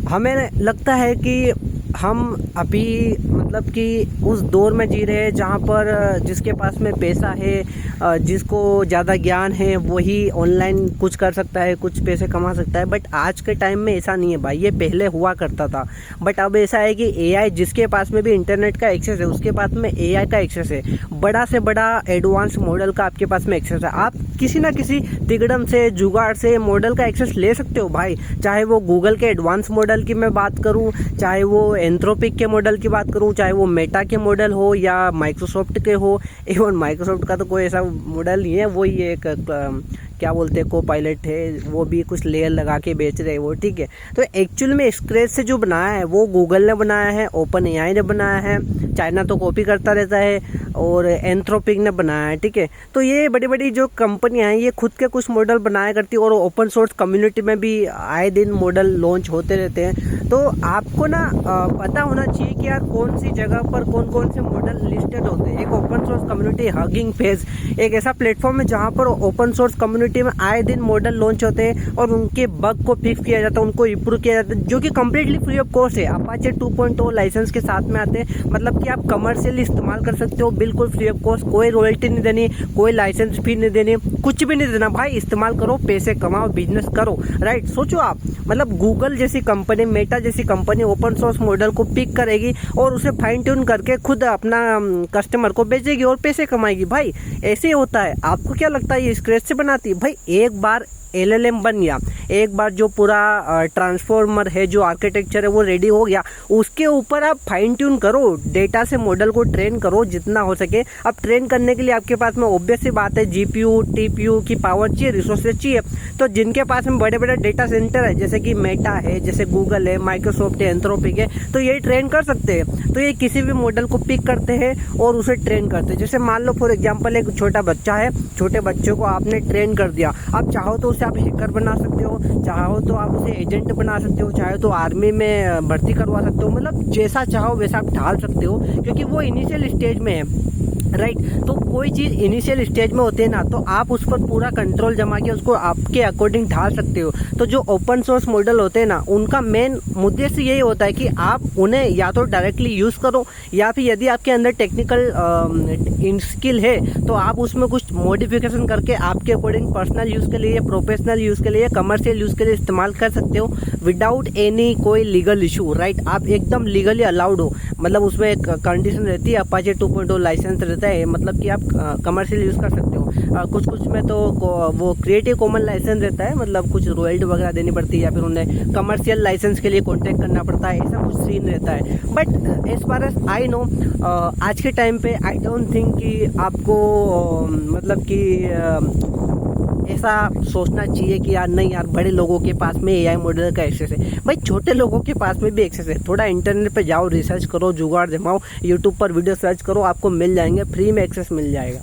हमें लगता है कि हम अभी मतलब कि उस दौर में जी रहे हैं जहाँ पर जिसके पास में पैसा है, जिसको ज़्यादा ज्ञान है, वही ऑनलाइन कुछ कर सकता है, कुछ पैसे कमा सकता है। बट आज के टाइम में ऐसा नहीं है भाई, ये पहले हुआ करता था। बट अब ऐसा है कि एआई, जिसके पास में भी इंटरनेट का एक्सेस है उसके पास में एआई का एक्सेस है, बड़ा से बड़ा एडवांस मॉडल का आपके पास में एक्सेस है। आप किसी ना किसी तिगड़म से, जुगाड़ से मॉडल का एक्सेस ले सकते हो भाई। चाहे वो गूगल के एडवांस मॉडल की मैं बात करूँ, चाहे वो एंथ्रोपिक के मॉडल की बात करूं, चाहे वो मेटा के मॉडल हो या माइक्रोसॉफ्ट के हो। इवन माइक्रोसॉफ्ट का तो कोई ऐसा मॉडल नहीं है, वो ही एक क्या बोलते हैं को पायलट है, वो भी कुछ लेयर लगा के बेच रहे हैं वो, ठीक है। तो एक्चुअल में स्क्रैच से जो बनाया है वो गूगल ने बनाया है, ओपन एआई ने बनाया है, चाइना तो कॉपी करता रहता है, और एंथ्रोपिक ने बनाया है, ठीक है। तो ये बड़ी बड़ी जो कंपनियां हैं ये खुद के कुछ मॉडल बनाया करती है, और ओपन सोर्स कम्युनिटी में भी आए दिन मॉडल लॉन्च होते रहते हैं। तो आपको ना पता होना चाहिए कि यार कौन सी जगह पर कौन कौन से मॉडल लिस्टेड होते हैं। एक open source community hugging phase एक ऐसा प्लेटफॉर्म है जहाँ पर ओपन सोर्स कम्युनिटी में आए दिन मॉडल लॉन्च होते हैं और उनके बग को फिक्स किया जाता है, उनको इंप्रूव किया जाता है, जो कि कम्प्लीटली फ्री ऑफ कॉस्ट है। अपाचे 2.0 लाइसेंस के साथ में आते हैं, मतलब कि आप कमर्शियली इस्तेमाल कर सकते हो बिल्कुल फ्री ऑफ कॉस्ट। कोई रॉयल्टी नहीं देनी, कोई लाइसेंस फी नहीं देनी, कुछ भी नहीं देना भाई। इस्तेमाल करो, पैसे कमाओ, बिजनेस करो, राइट। सोचो आप, मतलब गूगल जैसी कंपनी, मेटा जैसी कंपनी ओपन सोर्स मॉडल को पिक करेगी और उसे फाइन ट्यून करके खुद अपना कस्टमर को बेचेगी और पैसे कमाएगी भाई। ऐसे ही होता है। आपको क्या लगता है ये स्क्रैच से बनाती है? भाई एक बार एलएलएम बन गया, एक बार जो पूरा ट्रांसफॉर्मर है, जो आर्किटेक्चर है वो रेडी हो गया, उसके ऊपर आप फाइन ट्यून करो, डेटा से मॉडल को ट्रेन करो जितना हो सके। अब ट्रेन करने के लिए आपके पास में ऑब्वियस सी बात है जीपीयू टीपीयू की पावर चाहिए, रिसोर्सेज चाहिए। तो जिनके पास में बड़े बड़े डेटा सेंटर है, जैसे कि मेटा है, जैसे गूगल है, माइक्रोसॉफ्ट है, एंथ्रोपिक है, तो ये ट्रेन कर सकते हैं। तो ये किसी भी मॉडल को पिक करते हैं और उसे ट्रेन करते हैं। जैसे मान लो फॉर एग्जाम्पल एक छोटा बच्चा है, छोटे बच्चे को आपने ट्रेन कर दिया, आप चाहो तो आप हैकर बना सकते हो, चाहो तो आप उसे एजेंट बना सकते हो, चाहे तो आर्मी में भर्ती करवा सकते हो, मतलब जैसा चाहो वैसा आप ढाल सकते हो, क्योंकि वो इनिशियल स्टेज में है, राइट। तो कोई चीज़ इनिशियल स्टेज में होती है ना, तो आप उस पर पूरा कंट्रोल जमा के उसको आपके अकॉर्डिंग ढाल सकते हो। तो जो ओपन सोर्स मॉडल होते हैं ना, उनका मेन उद्देश्य यही होता है कि आप उन्हें या तो डायरेक्टली यूज़ करो, या फिर यदि आपके अंदर टेक्निकल स्किल है तो आप उसमें कुछ मॉडिफिकेशन करके आपके अकॉर्डिंग पर्सनल यूज़ के लिए, प्रोफेशनल यूज़ के लिए, कमर्शियल यूज़ के लिए इस्तेमाल कर सकते हो विदाउट एनी कोई लीगल इशू, राइट। आप एकदम लीगली अलाउड हो, मतलब उसमें एक कंडीशन रहती है, अपाचे 2.0 लाइसेंस रहता है, मतलब कि आप कमर्शियल यूज़ कर सकते हो। कुछ कुछ में तो वो क्रिएटिव कॉमन लाइसेंस रहता है, मतलब कुछ रॉयल्टी वगैरह देनी पड़ती है, या फिर उन्हें कमर्शियल लाइसेंस के लिए कॉन्टैक्ट करना पड़ता है, ऐसा कुछ सीन रहता है। But as far as I know, आज के टाइम पे आई डोंट थिंक कि आपको मतलब कि ऐसा सोचना चाहिए कि यार नहीं यार, बड़े लोगों के पास में एआई मॉडल का एक्सेस है। भाई छोटे लोगों के पास में भी एक्सेस है। थोड़ा इंटरनेट पे जाओ, रिसर्च करो, जुगाड़ जमाओ, यूट्यूब पर वीडियो सर्च करो, आपको मिल जाएंगे, फ्री में एक्सेस मिल जाएगा।